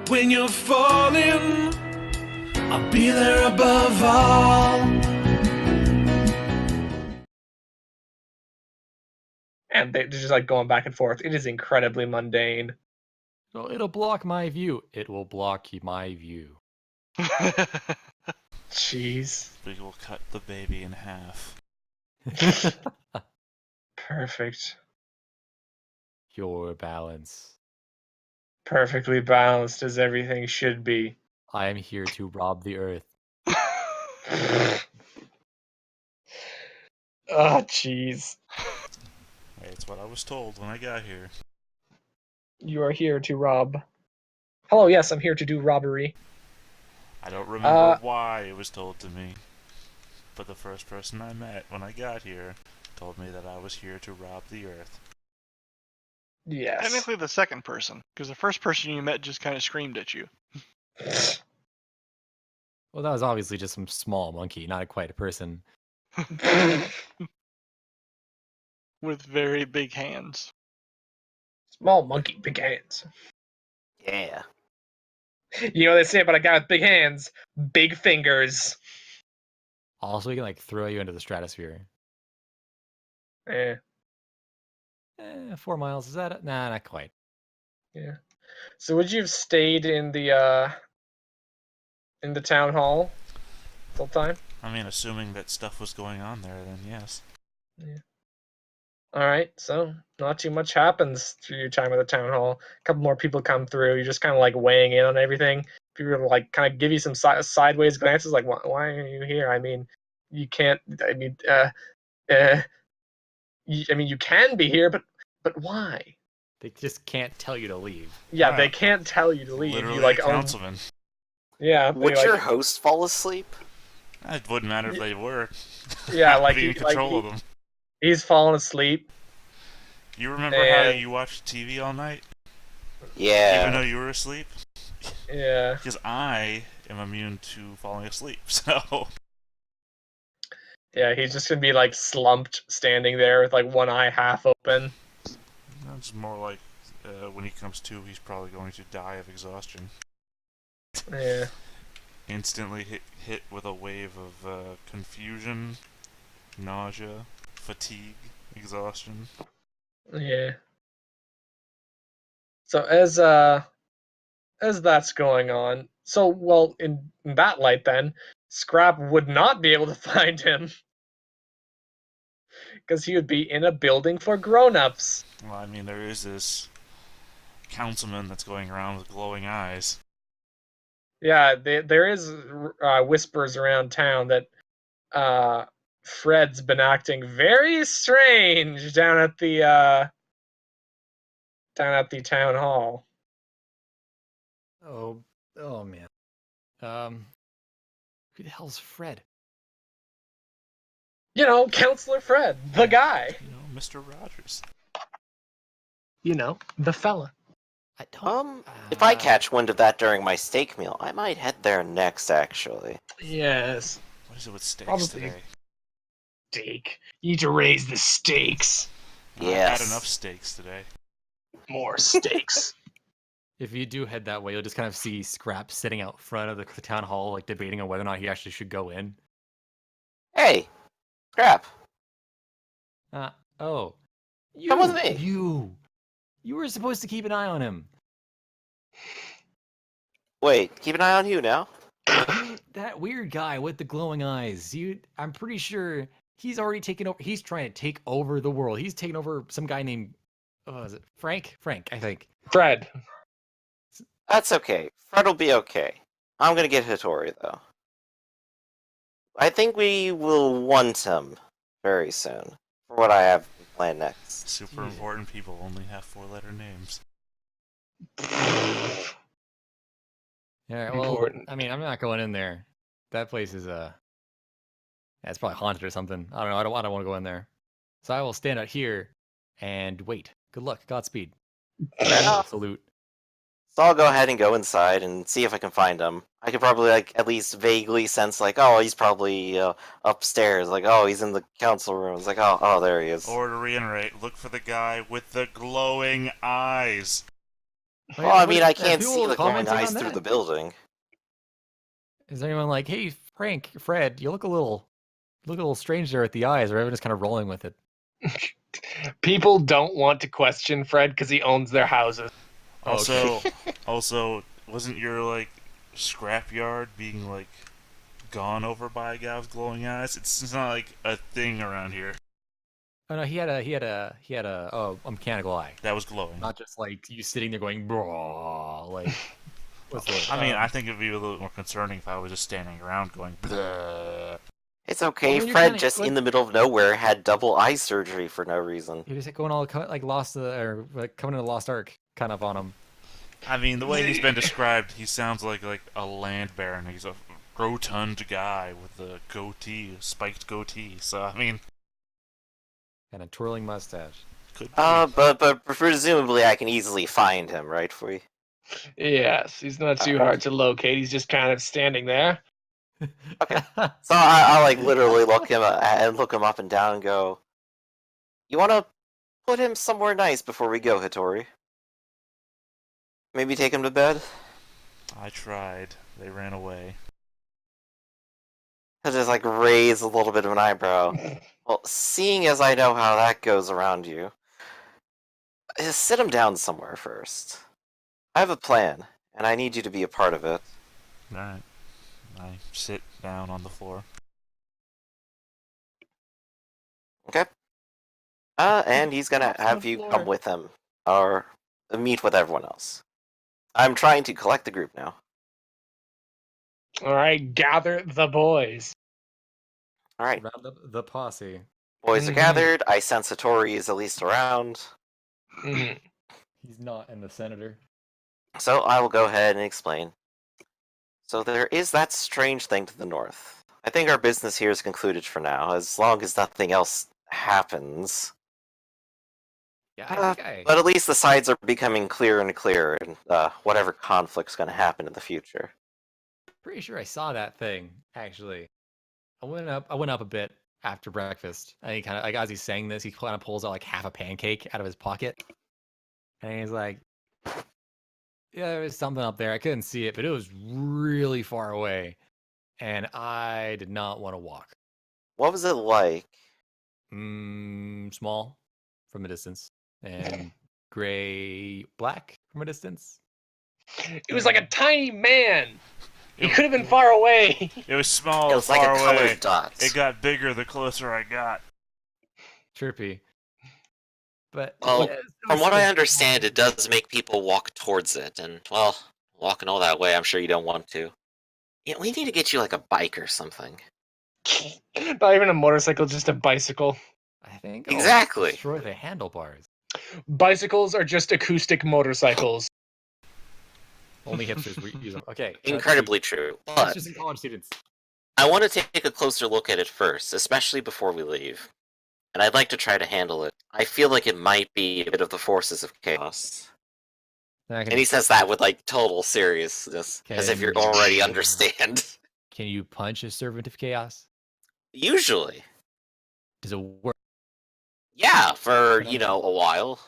When you're falling, I'll be there above all. And they're just like going back and forth. It is incredibly mundane. So it'll block my view. It will block my view. Jeez. We will cut the baby in half. Perfect. Pure balance. Perfectly balanced as everything should be. I am here to rob the earth. Oh, jeez. Hey, it's what I was told when I got here. You are here to rob. Hello, yes, I'm here to do robbery. I don't remember why it was told to me, but the first person I met when I got here told me that I was here to rob the earth. Yes. Technically the second person, because the first person you met just kind of screamed at you. Well, that was obviously just some small monkey, not quite a person. With very big hands. Small monkey, big hands. Yeah. You know what they say about a guy with big hands? Big fingers. Also, he can like throw you into the stratosphere. Eh, 4 miles, is that it? Nah, not quite. yeah. So would you have stayed in the town hall the whole time? I mean, assuming that stuff was going on there, then yes. Yeah. Alright, so not too much happens through your time at the town hall. A couple more people come through. You're just kind of like weighing in on everything. People like kind of give you some sideways glances, like, why are you here? I mean, you can't. I mean, you can be here, but why? They just can't tell you to leave. Yeah, Wow. they can't tell you to leave. Literally You like a councilman. Yeah. Would they, your like, host fall asleep? It wouldn't matter if they were. Yeah, I'd like be in he- like control he- of them. He's fallen asleep. You remember how and- you watched TV all night, Yeah. even though you were asleep? Yeah. Because I am immune to falling asleep, so... Yeah, he's just gonna be like slumped, standing there with like one eye half open. That's more like, when he comes to, he's probably going to die of exhaustion. Yeah. Instantly hit with a wave of confusion, nausea, fatigue, exhaustion. Yeah. So as that's going on, so well in that light then, Scrap would not be able to find him because he would be in a building for grown-ups. Well, I mean, there is this councilman that's going around with glowing eyes. Yeah, there is whispers around town that Fred's been acting very strange down at the town hall. Oh man. Who the hell's Fred? You know, Counselor Fred, the guy. You know, Mr. Rogers. You know, the fella. I don't. If I catch wind of that during my steak meal, I might head there next, actually. Yes. What is it with steaks Probably. today? Steak. You need to raise the stakes. I Yes. had enough steaks today. More steaks. If you do head that way, you'll just kind of see Scrap sitting out front of the town hall, like debating on whether or not he actually should go in. Hey! Crap! Oh. Come with me. You were supposed to keep an eye on him. Wait, keep an eye on you now. That weird guy with the glowing eyes. I'm pretty sure he's already taken over. He's trying to take over the world. He's taken over some guy named, is it Frank? Frank, I think. Fred. That's okay. Fred will be okay. I'm gonna get Hattori, though. I think we will want him very soon for what I have planned next. Super Yeah. important people only have 4-letter names. Yeah, well, Important. I mean, I'm not going in there. That place is yeah, it's probably haunted or something. I don't know. I don't want to go in there. So I will stand out here and wait. Good luck. Godspeed. Salute. So I'll go ahead and go inside and see if I can find him. I could probably, like, at least vaguely sense, like, oh, he's probably upstairs. Like, oh, he's in the council room. It's like, oh, there he is. Or to reiterate, look for the guy with the glowing eyes. Well, I mean, I Are can't see people the glowing commenting eyes on through that? the building. Is anyone like, hey, Frank, Fred, you look a little strange there with the eyes, or everyone just kind of rolling with it? People don't want to question Fred because he owns their houses. Also, also, wasn't your like scrapyard being like gone over by a guy with glowing eyes? It's not like a thing around here. Oh no, he had a mechanical eye, That was glowing. not just like you sitting there going, bro, like. What's the? I mean, I think it'd be a little bit more concerning if I was just standing around going, bleh. It's okay. Well, when you're Fred, kinda- just when- in the middle of nowhere, had double eye surgery for no reason. He was like going all like lost or like coming to the Lost Ark kind of on him. I mean, the way he's been described, he sounds like a land baron. He's a rotund guy with a goatee, a spiked goatee. So I mean, And a twirling mustache. could be. But presumably I can easily find him, right, for you? Yes, he's not too hard to locate. He's just kind of standing there. Okay. So I'll like literally look him up and down and go, you want to put him somewhere nice before we go, Hittori? Maybe take him to bed? I tried. They ran away. I just like raise a little bit of an eyebrow. Well, seeing as I know how that goes around you, sit him down somewhere first. I have a plan, and I need you to be a part of it. Alright. I sit down on the floor. Okay? And he's gonna have you come with him, or meet with everyone else. I'm trying to collect the group now. All right, gather the boys. Alright, Round up the posse. boys are Mhm. gathered. I sense Satori is at least around. Mhm. He's not in the senator. So I will go ahead and explain. So there is that strange thing to the north. I think our business here is concluded for now, as long as nothing else happens. Yeah, I think I. But at least the sides are becoming clearer and clearer, and whatever conflict's going to happen in the future. Pretty sure I saw that thing actually. I went up a bit after breakfast. And he kind of like as he's saying this, he kind of pulls out like half a pancake out of his pocket, and he's like, "Yeah, there was something up there. I couldn't see it, but it was really far away, and I did not want to walk. What was it like? Small from a distance, and black from a distance. It was like a tiny man. He It- could have been far away. It was small, It was like far a colored away. dot. It got bigger the closer I got. Chirpy." But Well, yeah, it From was what I still understand, small. it does make people walk towards it, and, well, walking all that way, I'm sure you don't want to. Yeah, we need to get you like a bike or something. Not even a motorcycle, just a bicycle. I think I'll Exactly. destroy the handlebars. Bicycles are just acoustic motorcycles. Only hipsters use them. Okay. Incredibly true. That's But just in college students. I want to take a closer look at it first, especially before we leave. And I'd like to try to handle it. I feel like it might be a bit of the forces of chaos. Then I can, And he says that with like total seriousness, as if you Can- already understand. can you punch a servant of chaos? Usually. Does it work? Yeah, for, But I'm- a while.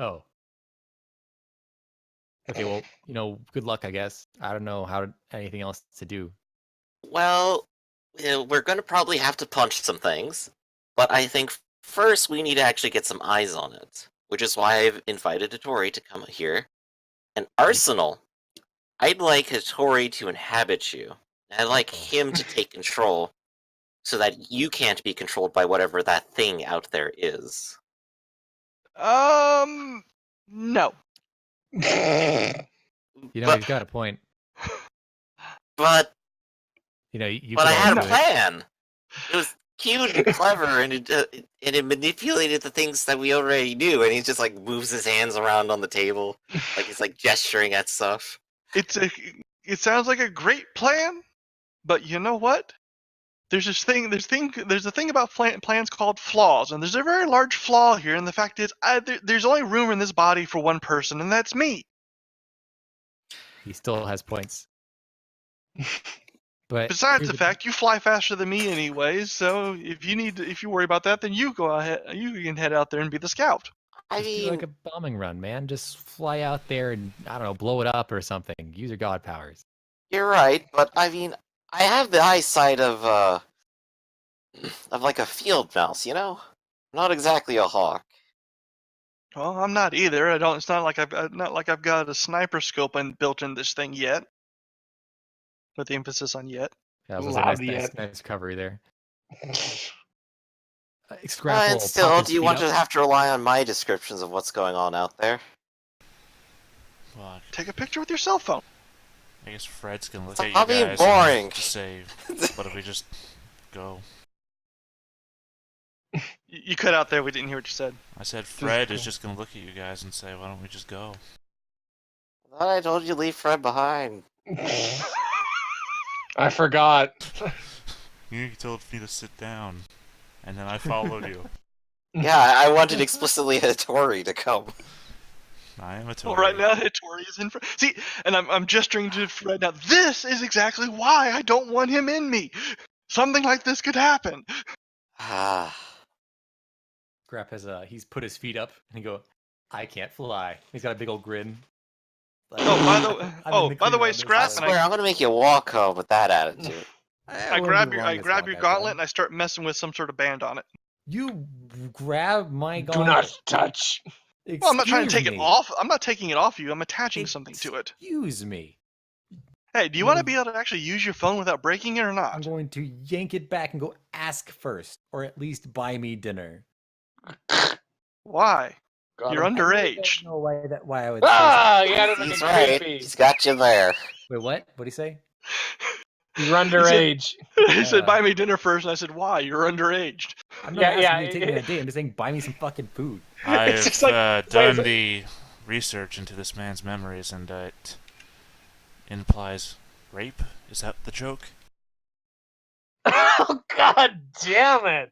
Oh. Okay, well, good luck, I guess. I don't know anything else to do. Well, we're going to probably have to punch some things, but I think first we need to actually get some eyes on it, which is why I've invited Hattori to come here. And Arsenal, I'd like Hattori to inhabit you. I'd like him to take control, so that you can't be controlled by whatever that thing out there is. No. But- He's got a point. But You But could I had a always do it. plan. It was cute and clever, and it manipulated the things that we already knew. And he just like moves his hands around on the table, like he's like gesturing at stuff. It sounds like a great plan, but you know what? There's a thing about plans called flaws, and there's a very large flaw here. And the fact is, there's only room in this body for one person, and that's me. He still has points. But Besides here's the fact you fly faster than me anyways, so if you worry about that, then you go ahead. You can head out there and be the scout. I Just do mean, like a bombing run, man. Just fly out there and, I don't know, blow it up or something. Use your god powers. you're right, but I mean, I have the eyesight of like a field mouse, you know? Not exactly a hawk. Well, I'm not either. I don't. It's not like I've got a sniper scope built in this thing yet. Put the emphasis on yet. Yeah, that was a nice, Loud nice, yet. nice recovery there. And Scrap will pop still, his do you feet want up. to have to rely on my descriptions of what's going on out there? Fuck. Take a picture with your cell phone. I guess Fred's gonna look Stop at you being guys boring. and just say, "What if we just go?" You cut out there. We didn't hear what you said. I said Fred is just gonna look at you guys and say, "Why don't we just go?" I thought I told you to leave Fred behind. I forgot. You told me to sit down, and then I followed you. Yeah, I wanted explicitly Hattori to come. I am a Well, Tory. right now, Hattori is in front. See, and I'm gesturing to Fred now. This is exactly why I don't want him in me. Something like this could happen. Ah, Scrap has he's put his feet up and he go, I can't fly. He's got a big old grin. Like, By the way, I Scrap, and swear I'm gonna make you walk home with that attitude. I grab your gauntlet and I start messing with some sort of band on it. You grab my Do gauntlet. not touch. Well, I'm not trying to take Excuse it me. off. I'm not taking it off you. I'm attaching something to it. Excuse me. Hey, do you want to be able to actually use your phone without breaking it or I'm not? going to yank it back and go ask first, or at least buy me dinner. Why? Got You're him. I really underage. don't know why I would say Ah, you gotta make He's it right. creepy. He's got you there. Wait, what? What'd he say? You're underage. He said, "Buy me dinner first," and I said, "Why? You're underaged." I'm not Yeah, asking yeah, you to take me on a date. I'm just saying buy me some fucking food. It's I've just like, done wait, the research into this man's memories, and it implies rape. Is that the joke? Oh, god damn it.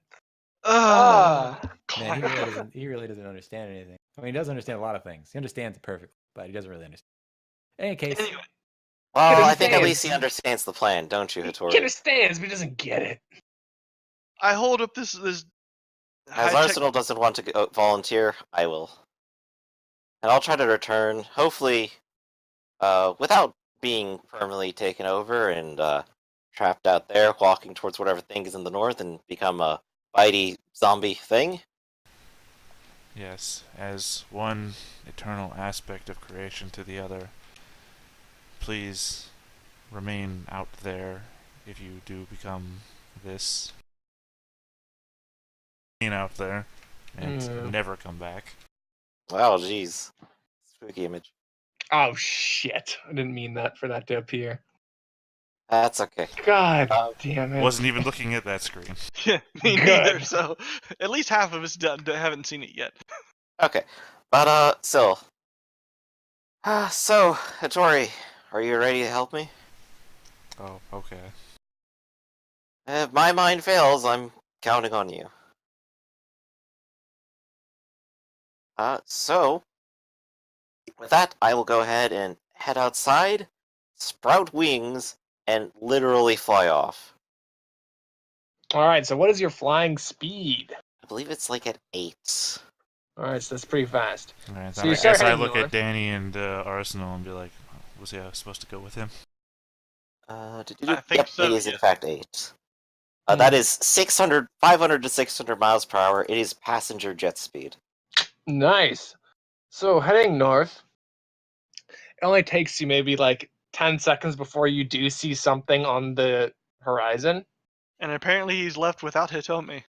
Ah, Man, he really doesn't understand anything. I mean, he does understand a lot of things. He understands it perfectly, but he doesn't really understand. In any case, Anyway, Well, I think at understands. least he understands the plan, don't you, He Hattori? understands, but he doesn't get it. I hold up this As high-tech. Arsenal doesn't want to volunteer, I will. And I'll try to return, hopefully, without being permanently taken over and trapped out there, walking towards whatever thing is in the north and become a bitey zombie thing. Yes, as one eternal aspect of creation to the other. Please remain out there if you do become this. Remain out there and never come back. Wow, jeez. Spooky image. Oh shit. I didn't mean that for that to appear. That's okay. God damn it. Wasn't even looking at that screen. Yeah, me Good. neither. So at least half of us haven't seen it yet. Okay. But, still. So, Hattori, are you ready to help me? Oh, okay. If my mind fails, I'm counting on you. So, with that, I will go ahead and head outside, sprout wings, and literally fly off. Alright, so what is your flying speed? I believe it's like at 8. Alright, so that's pretty fast. Alright, So I you start guess I heading look north. at Danny and Arsenal and be like, was he supposed to go with him? I think Yep, so, it is in yeah. fact 8. That is 500 to 600 miles per hour. It is passenger jet speed. Nice. So heading north, it only takes you maybe like 10 seconds before you do see something on the horizon. And apparently he's left without Hitomi.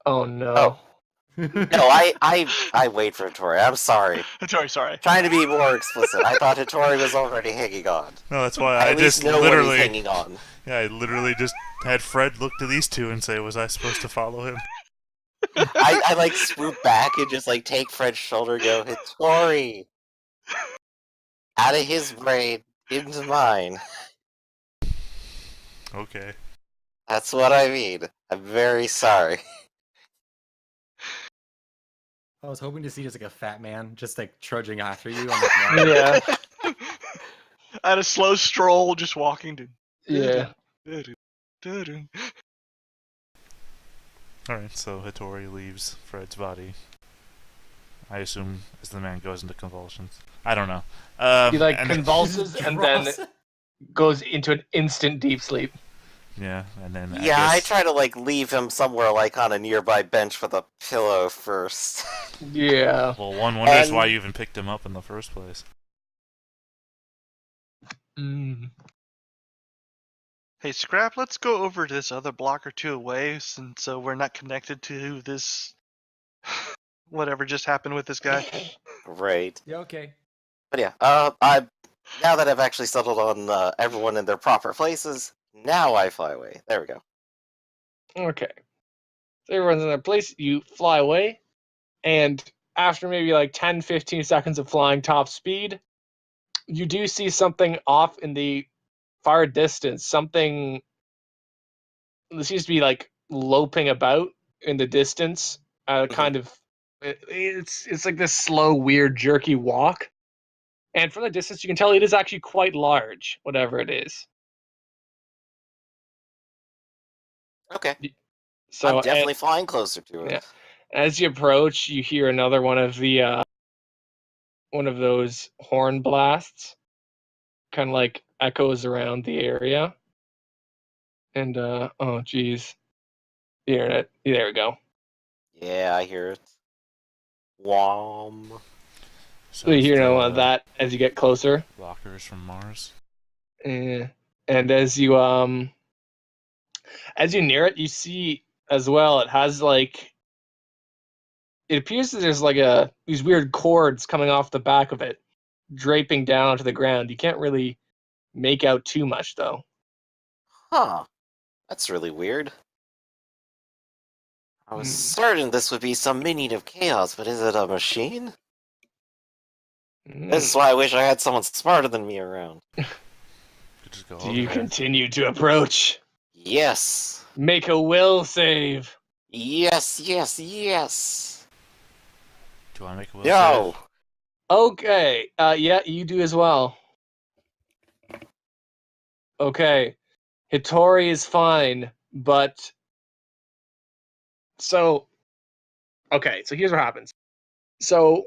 Oh no. Oh. No, I wait for Hattori. I'm sorry. Sorry. Trying to be more explicit. I thought Hattori was already hanging on. No, that's why I I at least just know when he's literally, hanging on. yeah, I literally just had Fred look to these two and say, was I supposed to follow him? I like swoop back and just like take Fred's shoulder and go, Hattori! Out of his brain, into mine. Okay. That's what I mean. I'm very sorry. I was hoping to see just like a fat man just like trudging after you on the ground. Yeah. I had a slow stroll just walking to. Yeah. Alright, so Hattori leaves Fred's body I assume, as the man goes into convulsions. I don't know. He like and convulses and then Drops. goes into an instant deep sleep. yeah, and then Yeah, I I guess try to like leave him somewhere like on a nearby bench with a pillow first. Yeah. well, one wonders And- why you even picked him up in the first place. Mm. Hey, Scrap, let's go over to this other block or two away, since we're not connected to this whatever just happened with this guy. Right. Yeah, okay. But yeah, now that I've actually settled on everyone in their proper places, now I fly away. There we go. Okay. So everyone's in their place, you fly away, and after maybe like 10, 15 seconds of flying top speed, you do see something off in the far distance. Something that seems to be like loping about in the distance. Kind of, it's like this slow, weird, jerky walk. And from the distance, you can tell it is actually quite large, whatever it is. Okay. So I'm definitely flying closer to it. yeah. As you approach, you hear another one of those horn blasts, kind of like echoes around the area. And oh geez, the internet. There we go. Yeah, I hear it. Wom. So you it's hear the that as you get closer. Walkers from Mars. And as you near it, you see as well. It has like, it appears that there's like these weird cords coming off the back of it, draping down to the ground. You can't really make out too much though. Huh. That's really weird. I was certain this would be some minion of chaos, but is it a machine? This is why I wish I had someone smarter than me around. Could just go Do over you there. continue to approach? Yes. Make a will save. Yes, yes, yes. Do I make a will Yo. save? Okay. Yeah, you do as well. Okay. Hitori is fine, but so here's what happens. So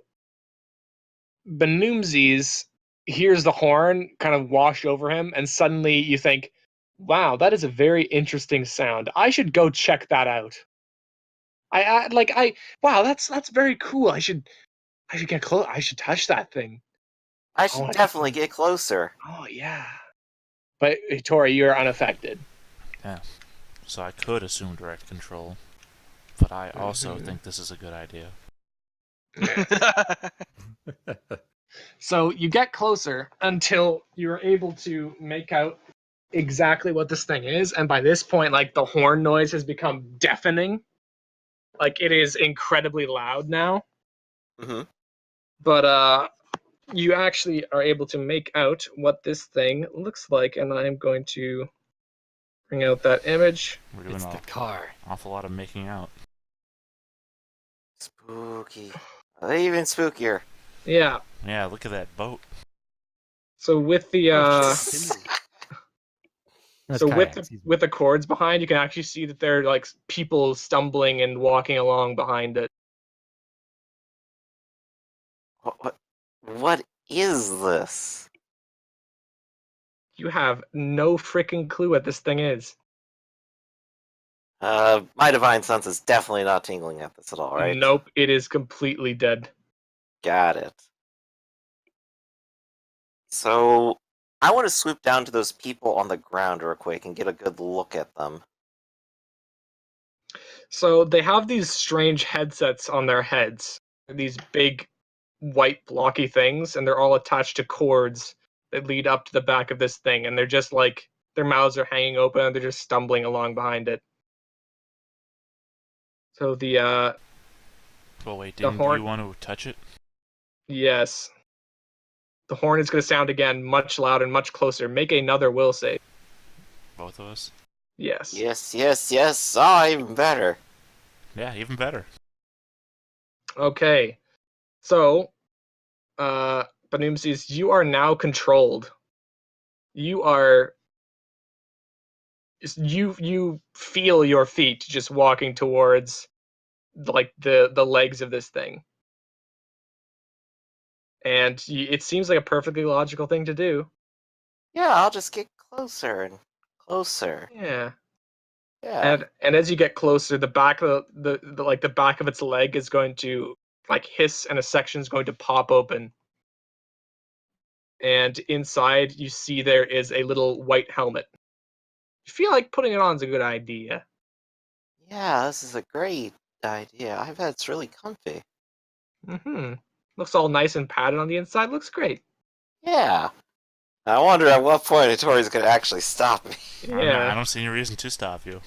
Benumzes hears the horn kind of wash over him, and suddenly you think, wow, that is a very interesting sound. I should go check that out. Wow, that's very cool. I should get close. I should touch that thing. I should definitely get closer. Oh yeah. But Hitori, you're unaffected. Yeah. So I could assume direct control, but I also think this is a good idea. So you get closer until you're able to make out exactly what this thing is, and by this point, like the horn noise has become deafening. Like it is incredibly loud now. Mm-hmm. But you actually are able to make out what this thing looks like, and I'm going to bring out that image. We're doing It's the an car. awful lot of making out. Spooky. Even spookier. Yeah. Yeah, look at that boat. So with the That's so kayak, excuse me. with the cords behind, you can actually see that there are like people stumbling and walking along behind it. What is this? You have no freaking clue what this thing is. My divine sense is definitely not tingling at this at all, right? Nope, it is completely dead. Got it. So, I want to swoop down to those people on the ground real quick and get a good look at them. So they have these strange headsets on their heads, these big white blocky things, and they're all attached to cords that lead up to the back of this thing, and they're just like their mouths are hanging open and they're just stumbling along behind it. So the Well, wait, The didn't horn- you want to touch it? yes. The horn is going to sound again much louder and much closer. Make another will save. Both of us? Yes. Yes, yes, yes. Ah, even better. Yeah, even better. Okay. So, Banum says, you are now controlled. You feel your feet just walking towards like the legs of this thing. And it seems like a perfectly logical thing to do. Yeah, I'll just get closer and closer. Yeah. Yeah. And as you get closer, the back of the back of its leg is going to like hiss, and a section is going to pop open. And inside, you see there is a little white helmet. You feel like putting it on is a good idea. Yeah, this is a great idea. I bet it's really comfy. Mm-hmm. Looks all nice and padded on the inside. Looks great. Yeah. I wonder at what point Hattori's gonna actually stop me. Yeah. I don't see any reason to stop you.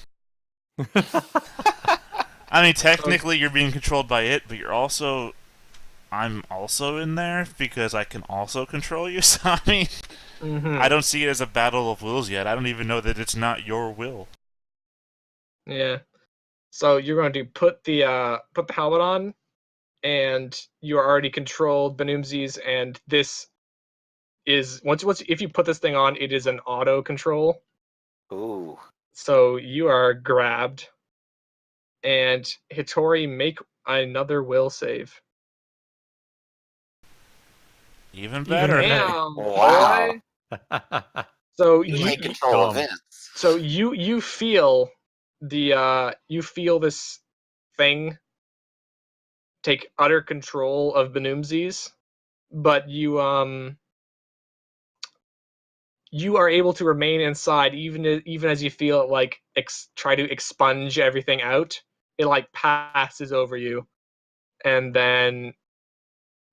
I mean, technically you're being controlled by it, but I'm also in there because I can also control you. So I mean, I don't see it as a battle of wills yet. I don't even know that it's not your will. Yeah. So you're going to put the helmet on, and you are already controlled Banumzis, and this is once if you put this thing on, it is an auto control. Ooh. So you are grabbed, and Hattori, make another will save. Even better. Damn, Wow. boy. So You you take control of dumb. it. so you feel this thing take utter control of Banumzis, but you are able to remain inside even as you feel it like try to expunge everything out. It like passes over you, and then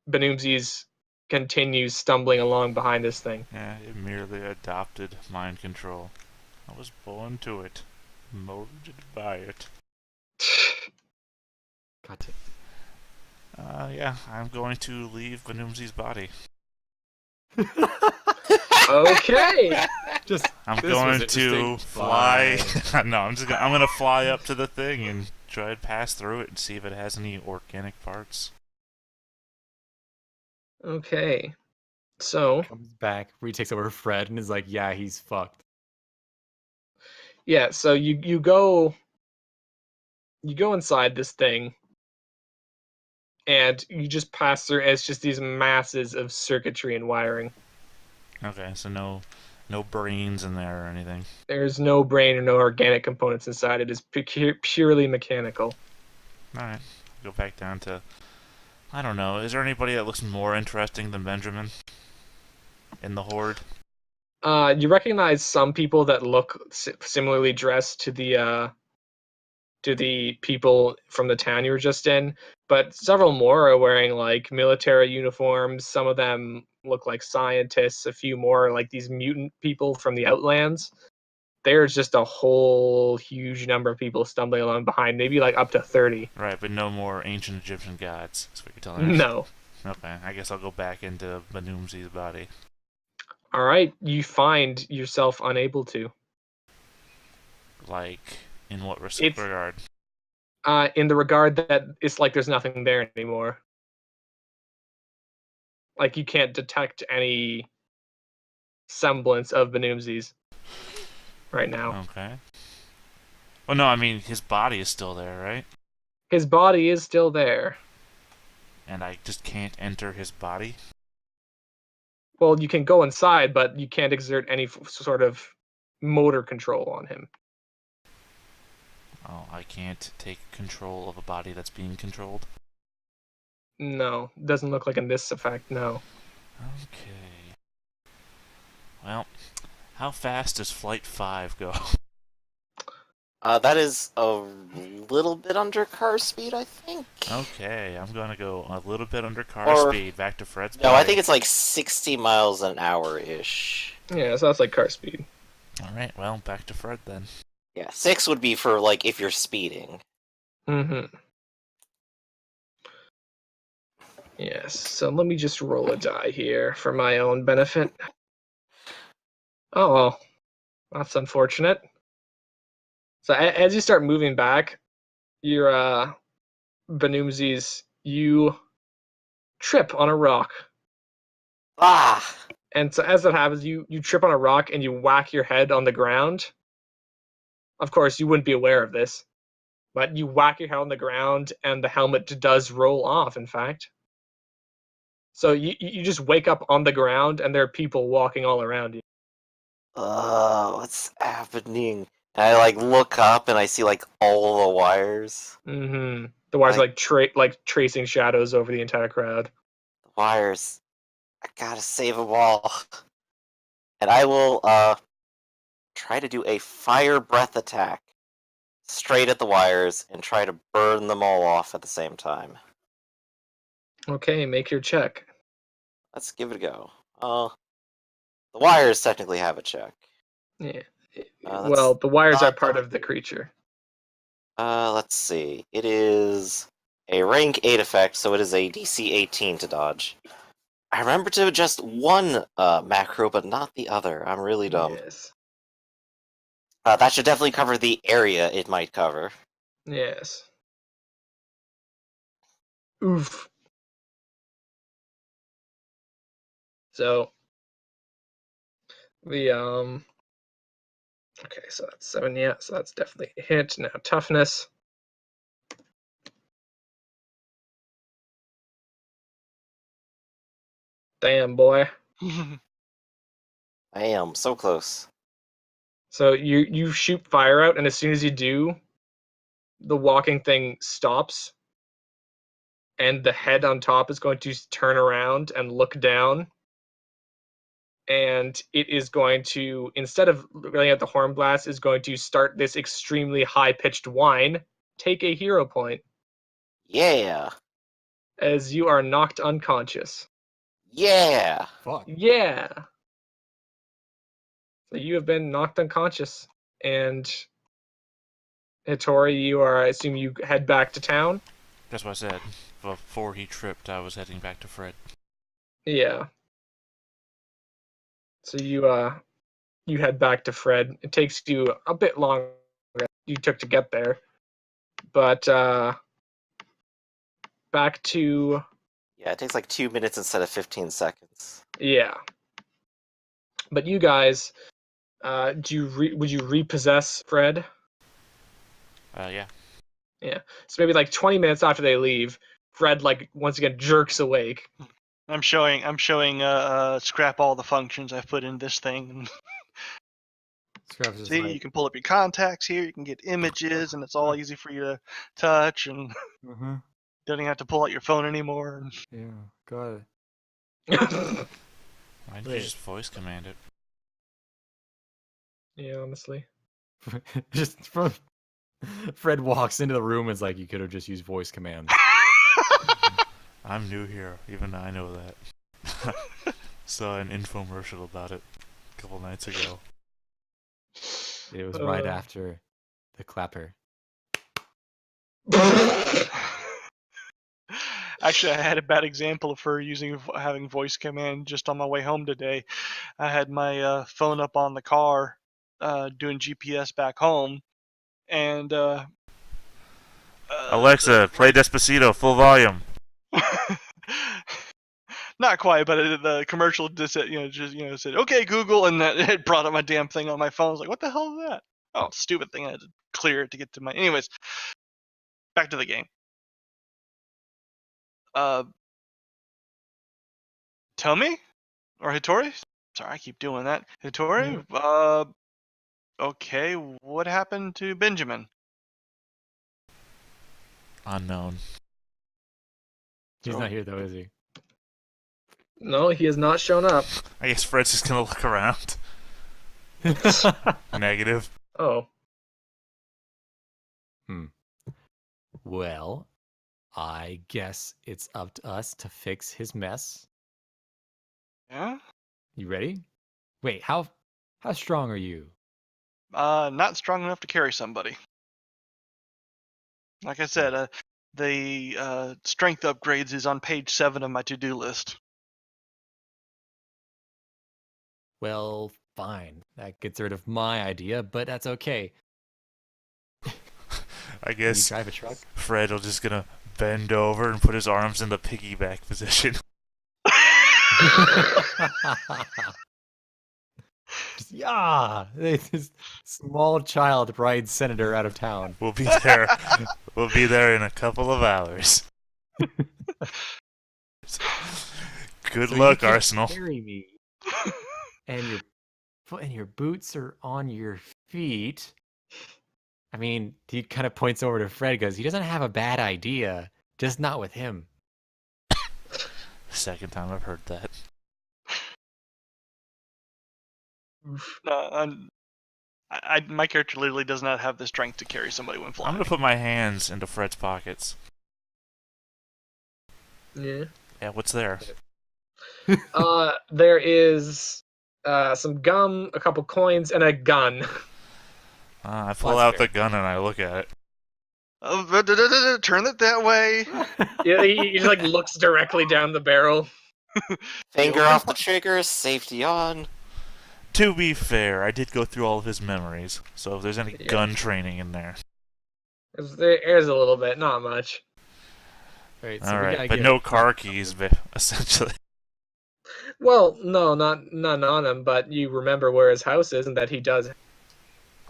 Banumzis continues stumbling along behind this thing. Yeah, it merely adopted mind control. I was born to it, molded by it. Got it. Yeah, I'm going to leave Banumzi's body. Okay. Just I'm this was going to interesting. fly. Bye. No, I'm gonna fly up to the thing and try to pass through it and see if it has any organic parts. Okay. So Comes back, retakes over Fred, and is like, "Yeah, he's fucked." yeah, so you go inside this thing, and you just pass through, and it's just these masses of circuitry and wiring. Okay, so no brains in there or anything. There's no brain or no organic components inside. It is purely mechanical. Alright, go back down to... I don't know, is there anybody that looks more interesting than Benjamin? In the Horde? You recognize some people that look similarly dressed to the people from the town you were just in, but several more are wearing like military uniforms. Some of them look like scientists. A few more are like these mutant people from the Outlands. There's just a whole huge number of people stumbling along behind, maybe like up to 30. Right, but no more ancient Egyptian gods, is what you're telling us. No. Okay, I guess I'll go back into Banumzi's body. All right, you find yourself unable to. Like, in what It's- regard? In the regard that it's like there's nothing there anymore. Like you can't detect any semblance of Banumzis right now. Okay. Well, no, I mean, his body is still there, right? His body is still there. And I just can't enter his body? Well, you can go inside, but you can't exert any sort of motor control on him. Oh, I can't take control of a body that's being controlled? No, doesn't look like in this effect, no. Okay. Well, how fast does Flight 5 go? That is a little bit under car speed, I think. Okay, I'm gonna go a little bit under car Or- speed, back to Fred's No, body. I think it's like 60 miles an hour-ish. Yeah, so that's like car speed. Alright, well, back to Fred then. Yeah, 6 would be for, like, if you're speeding. Mm-hmm. Yes, so let me just roll a die here for my own benefit. Oh, well, that's unfortunate. So as you start moving back, your Banumzis, you trip on a rock. Ah! And so as that happens, you trip on a rock and you whack your head on the ground. Of course, you wouldn't be aware of this, but you whack your head on the ground and the helmet does roll off, in fact. So you just wake up on the ground, and there are people walking all around you. What's happening? And I like look up and I see like all the wires. Mm-hmm. The wires like tracing shadows over the entire crowd. The wires. I gotta save them all. And I will try to do a fire breath attack straight at the wires and try to burn them all off at the same time. Okay, make your check. Let's give it a go. The wires technically have a check. Yeah. That's Well, the wires are not part of the creature. Let's see. It is a rank 8 effect, so it is a DC 18 to dodge. I remember to adjust one macro, but not the other. I'm really dumb. Yes. That should definitely cover the area it might cover. Yes. Oof. So the okay, so that's 7, yeah, so that's definitely a hit. Now toughness. Damn, boy. I am so close. So you shoot fire out, and as soon as you do, the walking thing stops, and the head on top is going to turn around and look down, and it is going to, instead of running at the horn blast, is going to start this extremely high-pitched whine. Take a hero point, Yeah. as you are knocked unconscious. Yeah. Fuck. Yeah. So you have been knocked unconscious, and Hittori, I assume you head back to town? That's what I said. Before he tripped, I was heading back to Fred. Yeah. So you head back to Fred. It takes you a bit longer than you took to get there. But back to... Yeah, it takes like 2 minutes instead of 15 seconds. Yeah. But you guys, would you repossess Fred? Yeah. Yeah. So maybe like 20 minutes after they leave, Fred like once again jerks awake. I'm showing Scrap all the functions I've put in this thing. Scraps is See, like, you can pull up your contacts here. You can get images, and it's all easy for you to touch, and uh-huh. don't even have to pull out your phone anymore. Yeah, got it. Why did you just voice command it? Yeah, honestly. Just from Fred walks into the room and is like, you could have just used voice commands. I'm new here, even I know that. Saw an infomercial about it a couple nights ago. It was right after the clapper. Actually, I had a bad example of her having voice command just on my way home today. I had my phone up on the car, doing GPS back home, and Alexa, play Despacito, full volume. not quite, but the commercial just said okay Google, and that it brought up my damn thing on my phone. I was like, what the hell is that? Oh, stupid thing. I had to clear it to get to my. Anyways, back to the game. Tell me, or Hittori? Sorry, I keep doing that. Hittori. Okay, what happened to Benjamin? Unknown. He's not here though, is he? No, he has not shown up. I guess Fred's just gonna look around. Negative. Oh. Well, I guess it's up to us to fix his mess. Yeah? You ready? Wait, how strong are you? Not strong enough to carry somebody. Like I said, the strength upgrades is on page 7 of my to-do list. Well, fine. That gets rid of my idea, but that's okay. I Can you guess drive a truck? Fred will just gonna bend over and put his arms in the piggyback position. Yeah, this small child rides senator out of town. We'll be there. We'll be there in a couple of hours. Good So luck, you can Arsenal. Carry me, and your boots are on your feet. I mean, he kind of points over to Fred, goes, he doesn't have a bad idea, just not with him. Second time I've heard that. My character literally does not have the strength to carry somebody when I'm flying. gonna put my hands into Fred's pockets. Yeah. Yeah, what's there? There is some gum, a couple coins, and a gun. I pull out the gun and I look at it. Turn it that way. Yeah, he just like looks directly down the barrel. Finger off the trigger, safety on. To be fair, I did go through all of his memories, so if there's any Yeah. gun training in there. There's a little bit, not much. Right, so Alright, but no car keys, essentially. Well, no, none on him, but you remember where his house is and that he does.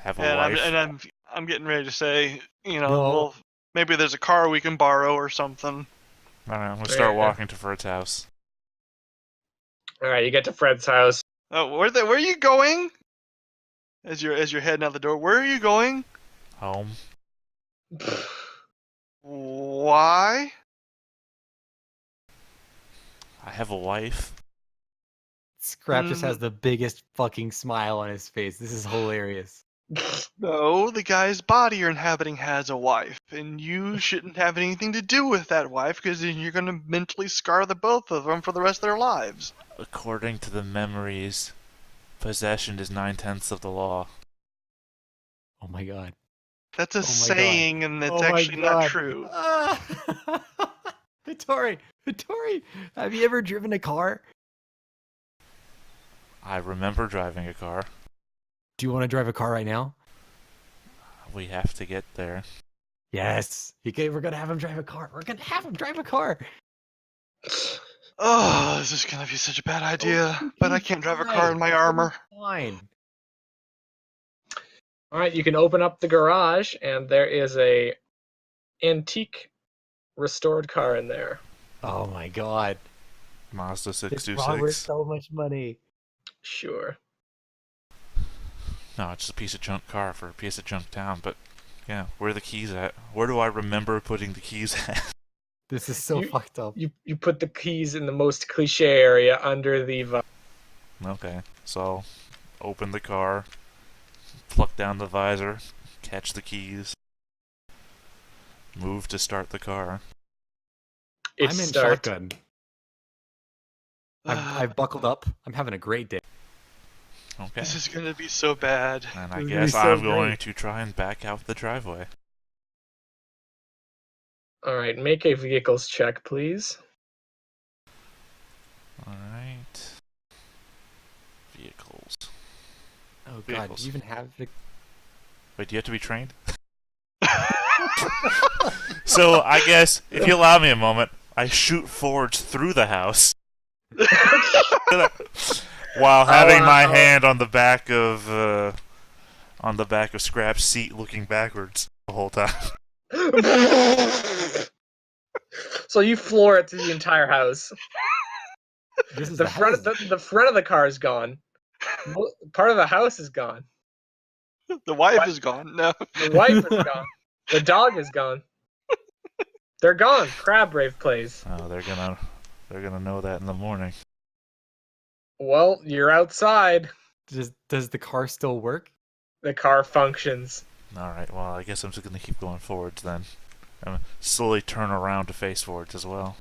Have a And wife. I'm getting ready to say, No. well, maybe there's a car we can borrow or something. Alright, I'm gonna start Yeah. walking to Fred's house. Alright, you get to Fred's house. Oh, where are you going? As you're heading out the door, where are you going? Home. Why? I have a wife. Scrap just has the biggest fucking smile on his face. This is hilarious. No, the guy's body you're inhabiting has a wife, and you shouldn't have anything to do with that wife because then you're going to mentally scar the both of them for the rest of their lives. According to the memories, possession is 9/10 of the law. Oh my god. That's a God. saying, and it's Oh my actually not God. true. Vittori, have you ever driven a car? I remember driving a car. Do you want to drive a car right now? We have to get there. Yes. We're gonna have him drive a car. We're gonna have him drive a car. Oh, this is going to be such a bad idea, but I can't drive a car in my armor. Fine. Alright, you can open up the garage, and there is a antique restored car in there. Oh my god. Mazda This brought her 626. so much money. Sure. No, it's just a piece of junk car for a piece of junk town, but yeah, where are the keys at? Where do I remember putting the keys at? This is so fucked up. You put the keys in the most cliche area under the Okay, so open the car, pluck down the visor, catch the keys, move to start the car. It I'm in starts. shotgun. I've buckled up. I'm having a great day. Okay, This is going to be so bad. and I This is guess so I'm great. going to try and back out the driveway. Alright, make a vehicles check, please. Alright. Vehicles. Oh god, Vehicles. do you even have the... Wait, do you have to be trained? So, I guess, if you allow me a moment, I shoot forwards through the house. While having my hand on the back of Scrap's seat, looking backwards the whole time. So you floor it through the entire house. This is The front of the car is gone. Part of the house is gone. The wife is gone. No. The wife is gone. The dog is gone. They're gone. Crab Rave plays. Oh, they're gonna know that in the morning. Well, you're outside. Does the car still work? The car functions. Alright, well, I guess I'm just gonna keep going forwards then. I'm gonna slowly turn around to face forwards as well.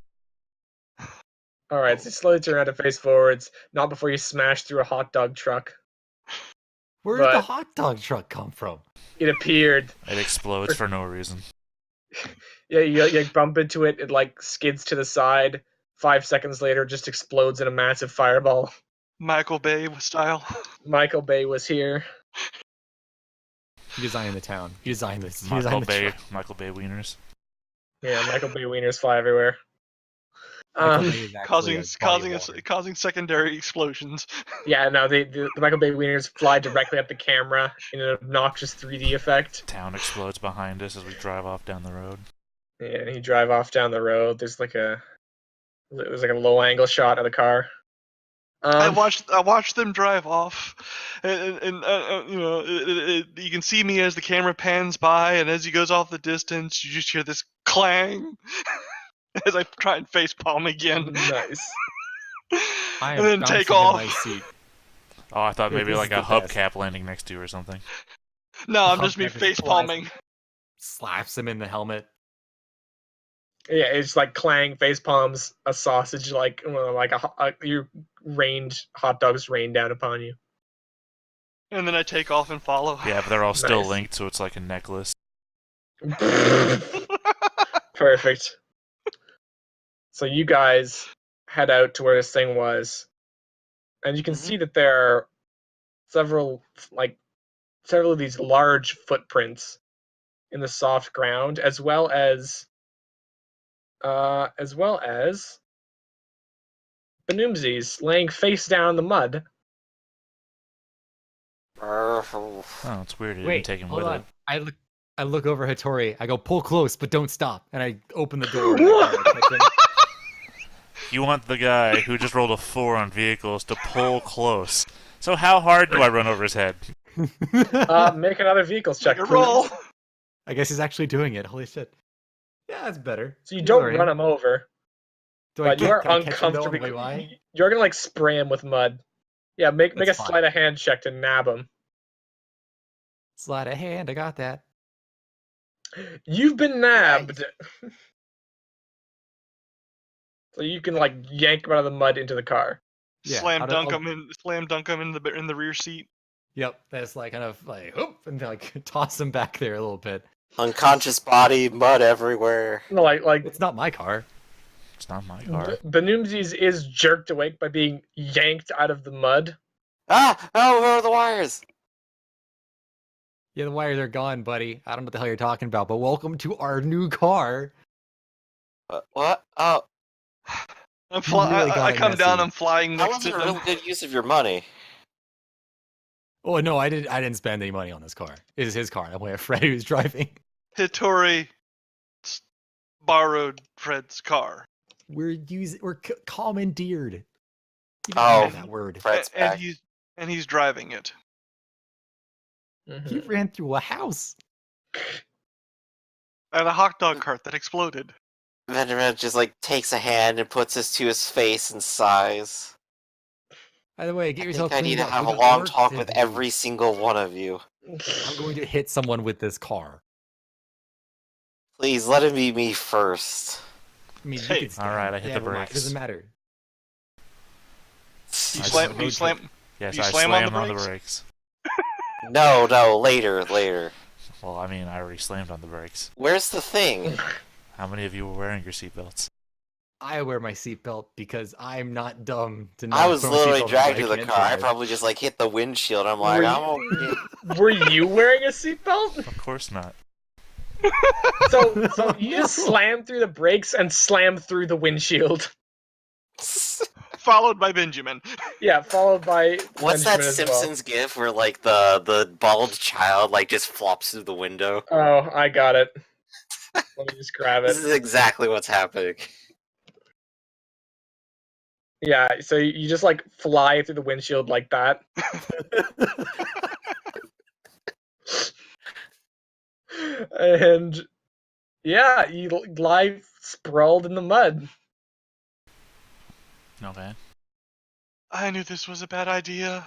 Alright, so slowly turn around to face forwards, not before you smash through a hot dog truck. Where did the But- hot dog truck come from? It appeared. It explodes for no reason. Yeah, you bump into it, it like skids to the side. 5 seconds later, it just explodes in a massive fireball. Michael Bay style. Michael Bay was here. He designed the town. He designed this. He Michael designed the Bay, truck. Michael Bay wieners. Yeah, Michael Bay wieners fly everywhere. Michael Bay is actually a body of water. causing secondary explosions. Yeah, no, the Michael Bay wieners fly directly at the camera in an obnoxious 3D effect. Town explodes behind us as we drive off down the road. Yeah, and you drive off down the road. There's It was like a low angle shot of the car. I watched them drive off, and you know, you can see me as the camera pans by, and as he goes off the distance, you just hear this clang as I try and facepalm again. Nice. And then take bouncing in off. my seat. Oh, I thought Yeah, maybe this like is a the best. hubcap landing next to you or something. No, I'm just me Hubcap is facepalming. Slaps him in the helmet. Yeah, it's like clang, face palms, a sausage, like your rained hot dogs rain down upon you. And then I take off and follow. Yeah, but they're all still Nice. linked, so it's like a necklace. Perfect. So you guys head out to where this thing was, and you can see that there are several of these large footprints in the soft ground, as well as Benoomsies laying face down in the mud. Oh, it's weird. It didn't take him hold with on. it. I look over at Hattori. I go, pull close, but don't stop. And I open the door. And I catch him. You want the guy who just rolled a 4 on vehicles to pull close. So how hard do I run over his head? Make another vehicles check. Take a roll. Please. I guess he's actually doing it. Holy shit. Yeah, that's better. So you He's don't learning. run him over, Do I but you are can I catch him though on the uncomfortably. way by? You're gonna like spray him with mud. Yeah, make That's a fine. sleight of hand check to nab him. Sleight of hand. I got that. You've been nabbed. So you can like yank him out of the mud into the car. Yeah, Slam I'll- dunk I'll- him in the rear seat. Yep, that's like kind of like, whoop, and like toss him back there a little bit. Unconscious body, mud everywhere. No, like It's not my car. It's not my car. Benoomsies is jerked awake by being yanked out of the mud. Ah! Oh, where are the wires? Yeah, the wires are gone, buddy. I don't know what the hell you're talking about, but welcome to our new car. What? Oh, I'm You really got I it come down. messy. I'm flying that next was to a them. really good use of your money. Oh no, I didn't spend any money on this car. It is his car. I'm way Fred who's driving. Hattori borrowed Fred's car. We're commandeered. You Oh. don't know that word. Fred's back. And he's driving it. He ran through a house. And a hot dog cart that exploded. Benjamin just like takes a hand and puts it to his face and sighs. By the way, get I yourself think I need cleaned to up. have We a got long work talk to with do. every single one of you. I'm going to hit someone with this car. Please let it be me first. I mean, Hey. you could Alright, I hit the never mind. brakes. It doesn't matter. You I slam. just- You slam. Yes, You I slam on slammed the on the brakes? brakes. No, later. Well, I mean, I already slammed on the brakes. Where's the thing? How many of you were wearing your seatbelts? I wear my seatbelt because I'm not dumb to not I was put my literally seatbelt on dragged when to the can't car. I drive. probably just like hit the windshield. I'm like, Were I'm okay. Were you wearing a seatbelt? Of course not. So you just slam through the brakes and slam through the windshield. Followed by Benjamin. Yeah, followed by What's Benjamin that as well. Simpsons gif where like the bald child like just flops through the window? Oh, I got it. Let me just grab This it. is exactly what's happening. Yeah, so you just like fly through the windshield like that. And yeah, you lie sprawled in the mud. Okay. I knew this was a bad idea.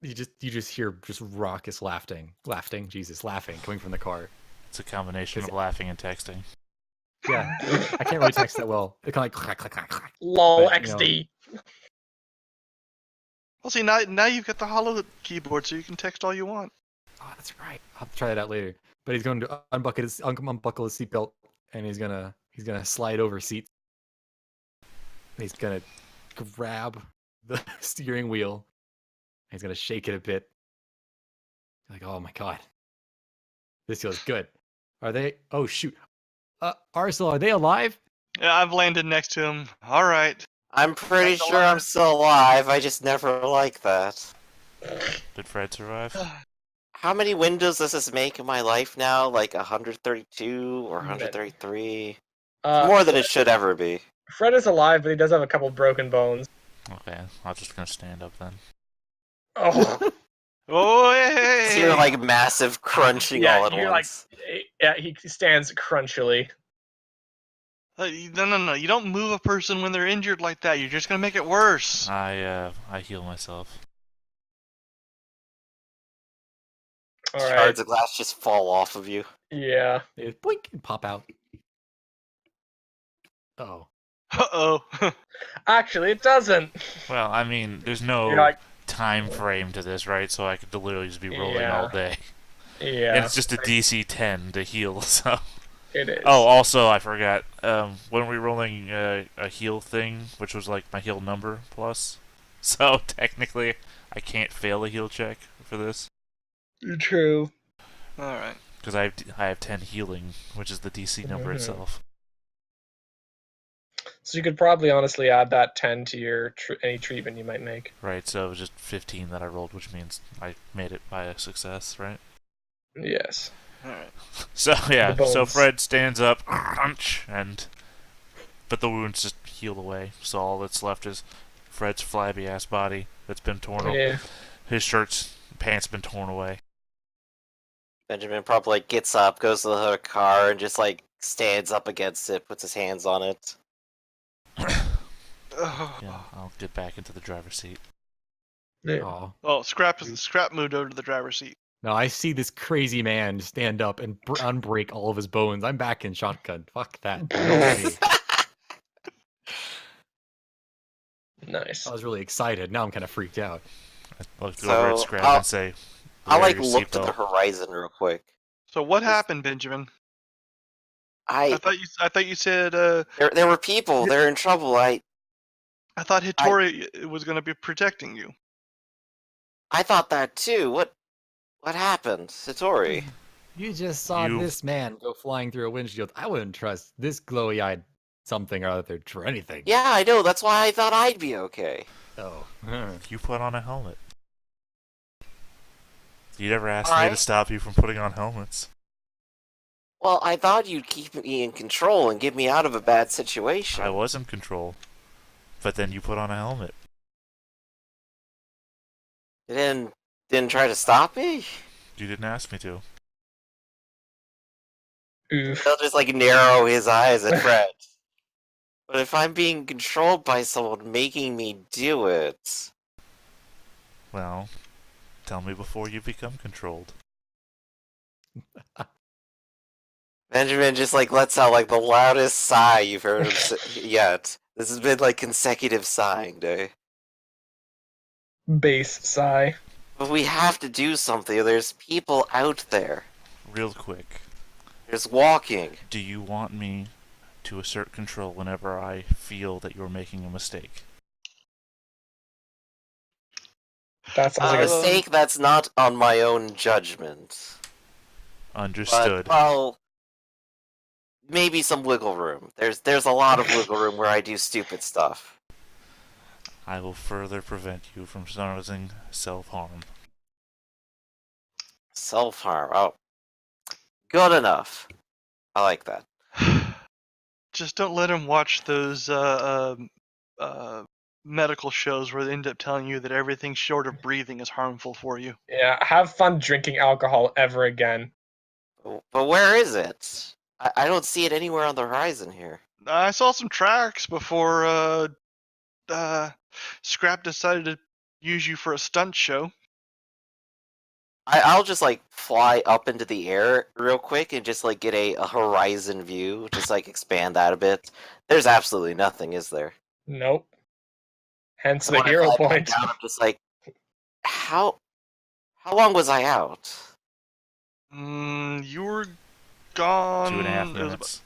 You just hear just raucous laughing coming from the car. It's a combination of laughing and texting. Yeah, I can't really text that well. It kind of like clack, clack, clack, clack. Lol But, you know. XD. Well, see, now you've got the hollow keyboard, so you can text all you want. Oh, that's right. I'll have to try that out later. But he's going to unbuckle his seatbelt, and he's gonna slide over seats. And he's gonna grab the steering wheel. He's gonna shake it a bit. Like, oh my god, this feels good. Are they? Oh shoot, Arsenal, are they alive? Yeah, I've landed next to him. All right. I'm pretty That's sure I'm still alive. I just never like that. Did Fred survive? How many windows does this make in my life now? Like 132 or 133? More than it should ever be. Fred is alive, but he does have a couple broken bones. Okay, I'm just gonna stand up then. Oh, Oh, hey! So you're like massive crunching yeah, all at you're once. yeah, he stands crunchily. No. You don't move a person when they're injured like that. You're just gonna make it worse. I heal myself. All right. Shards of glass just fall off of you. Yeah. They just blink and pop out. Oh. Uh-oh. Actually, it doesn't. Well, I mean, there's You're no like, time frame to this, right? So I could literally just be rolling Yeah. all day. yeah. And it's just a DC 10 to heal, so... It is. Oh, also, I forgot. When we were rolling a heal thing, which was like my heal number plus, so technically I can't fail a heal check for this True. All right. because I have 10 healing, which is the DC number Mhm. itself. So you could probably honestly add that 10 to your any treatment you might make. Right, so it was just 15 that I rolled, which means I made it by a success, right? Yes. All right. So yeah, The so bones. Fred stands up, crunch, but the wounds just heal away. So all that's left is Fred's flabby ass body that's been torn. Yeah. His shirts, pants been torn away. Benjamin probably like, gets up, goes to the hood of the car, and just like stands up against it, puts his hands on it. Yeah, I'll get back into the driver's seat. Yeah. Oh. Well, Scrap moved over to the driver's seat. No, I see this crazy man stand up and unbreak all of his bones. I'm back in shotgun. Fuck that. Don't me. Nice. I was really excited. Now I'm kind of freaked out. I'll go over at So, Scrap I'll- and say, I "Wear like your looked at the seatbelt." horizon real quick. So what happened, Benjamin? I I thought you said there were people. They're in trouble. I thought Hittori was going to be protecting you. I thought that too. What happened, Satori? You just saw You- this man go flying through a windshield. I wouldn't trust this glowy-eyed something or other for anything. Yeah, I know. That's why I thought I'd be okay. Oh. You put on a helmet. You never asked me Alright. to stop you from putting on helmets. Well, I thought you'd keep me in control and get me out of a bad situation. I was in control, but then you put on a helmet. You didn't try to stop me. You didn't ask me to. Oof. He'll just like narrow his eyes at Fred. But if I'm being controlled by someone making me do it, Well, tell me before you become controlled. Benjamin just like lets out like the loudest sigh you've heard yet. This has been like consecutive sighing day. Bass sigh. But we have to do something. There's people out there. Real quick, There's walking. do you want me to assert control whenever I feel that you're making a mistake? That sounds A like a mistake that's not on my own judgment. Understood. But, well, maybe some wiggle room. There's a lot of wiggle room where I do stupid stuff. I will further prevent you from causing self-harm. Self-harm. Oh. Good enough. I like that. Just don't let him watch those medical shows where they end up telling you that everything short of breathing is harmful for you. Yeah, have fun drinking alcohol ever again. But where is it? I don't see it anywhere on the horizon here. I saw some tracks before Scrap decided to use you for a stunt show. I'll just like fly up into the air real quick and just like get a horizon view, just like expand that a bit. There's absolutely nothing, is there? Nope. Hence So the when I hero fly back point. down, I'm just like, how long was I out? You were gone. 2.5 it was minutes.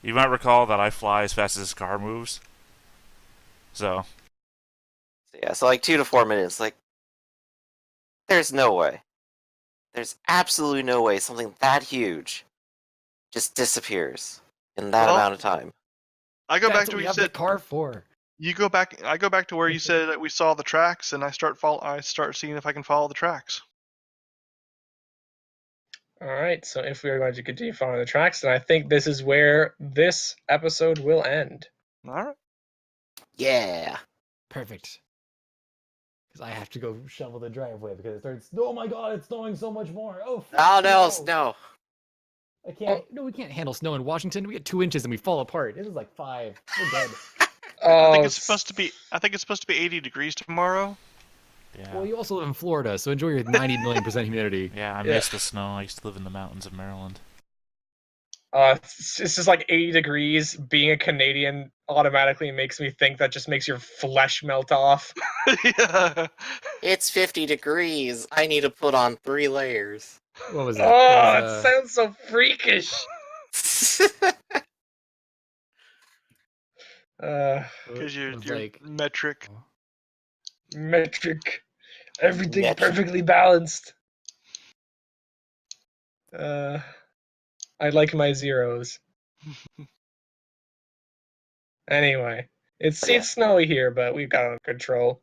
You might recall that I fly as fast as this car moves. So, Yeah, so like 2 to 4 minutes. Like, there's no way. There's absolutely no way something that huge just disappears in that Well, amount of time. I go back That's to what what we you have the said. car for. You go back. I go back to where you said that we saw the tracks, and I start seeing if I can follow the tracks. All right, so if we are going to continue following the tracks, then I think this is where this episode will end. All right. Yeah. Perfect. Because I have to go shovel the driveway because it starts. Oh my god, it's snowing so much more. Oh, Oh no, no. snow. I can't. No, we can't handle snow in Washington. We get 2 inches and we fall apart. This is like 5. We're dead. I think it's supposed to be 80 degrees tomorrow. Yeah. Well, you also live in Florida, so enjoy your 90 million% humidity. Yeah, I miss the snow. I used to live in the mountains of Maryland. It's just like 80 degrees. Being a Canadian automatically makes me think that just makes your flesh melt off. Yeah. It's 50 degrees. I need to put on 3 layers. What was that? Oh, It was, it sounds so freakish. Because you're like metric. Metric. Everything Metric. perfectly balanced. I like my zeros. Anyway, it's Okay. snowy here, but we've got it under control.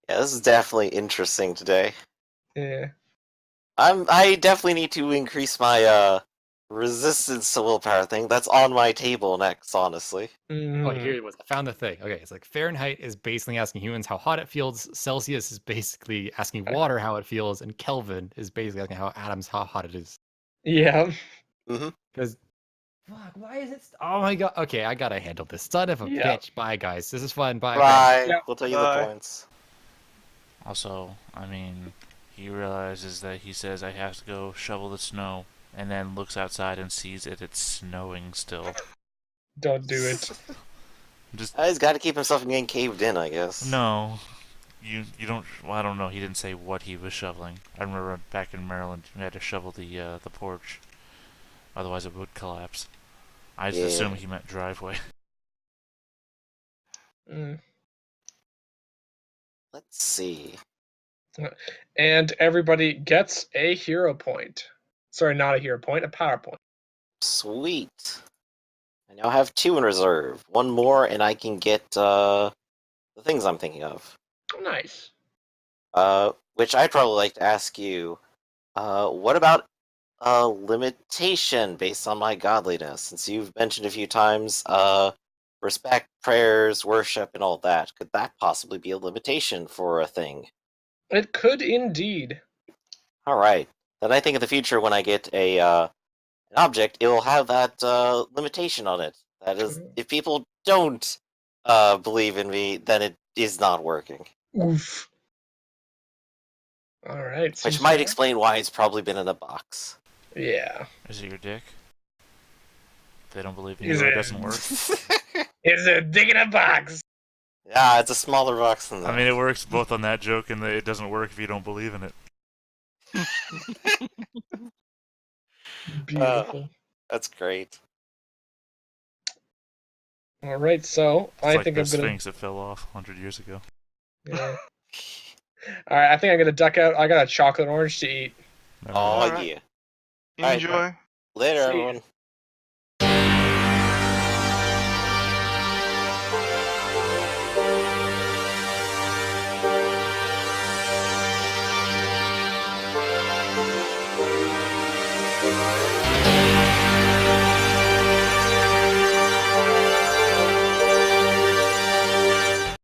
Yeah, this is definitely interesting today. Yeah. I definitely need to increase my resistance to willpower thing. That's on my table next, honestly. Oh, here it was. I found the thing. Okay, it's like Fahrenheit is basically asking humans how hot it feels. Celsius is basically asking water how it feels, and Kelvin is basically asking how atoms how hot it is. Yeah. Because, fuck, why is it? Oh my god. Okay, I gotta handle this. Son of a Yeah. bitch. Bye, guys. This is fun. Bye. Bye. Yeah. We'll tell you Bye. the points. Also, I mean, he realizes that he says, I have to go shovel the snow, and then looks outside and sees it's snowing still. Don't do it. Just He's got to keep himself from getting caved in, I guess. no. You don't. Well, I don't know. He didn't say what he was shoveling. I remember back in Maryland, we had to shovel the porch, otherwise it would collapse. I just assumed he meant driveway. Mm. Let's see. And everybody gets a hero point. Sorry, not a hero point, a power point. Sweet. I now have 2 in reserve. 1 more, and I can get the things I'm thinking of. Nice. Which I'd probably like to ask you. What about a limitation based on my godliness? Since you've mentioned a few times, respect, prayers, worship, and all that. Could that possibly be a limitation for a thing? It could indeed. All right. Then I think in the future, when I get an object, it will have that limitation on it. That is, if people don't believe in me, then it is not working. Oof. All right. Which might explain why it's probably been in a box. Yeah. Is it your dick? If they don't believe in Is you, it it? doesn't work. It's a dick in a box. Yeah, it's a smaller box than that. I mean, it works both on that joke and it doesn't work if you don't believe in it. Beautiful. That's great. All right, so It's I like think the I'm gonna. Sphinx that fell off 100 years ago. Yeah. All right, I think I'm gonna duck out. I got a chocolate orange to eat. Oh, Alright. Alright. yeah. Alright, Enjoy. Later, See ya. everyone.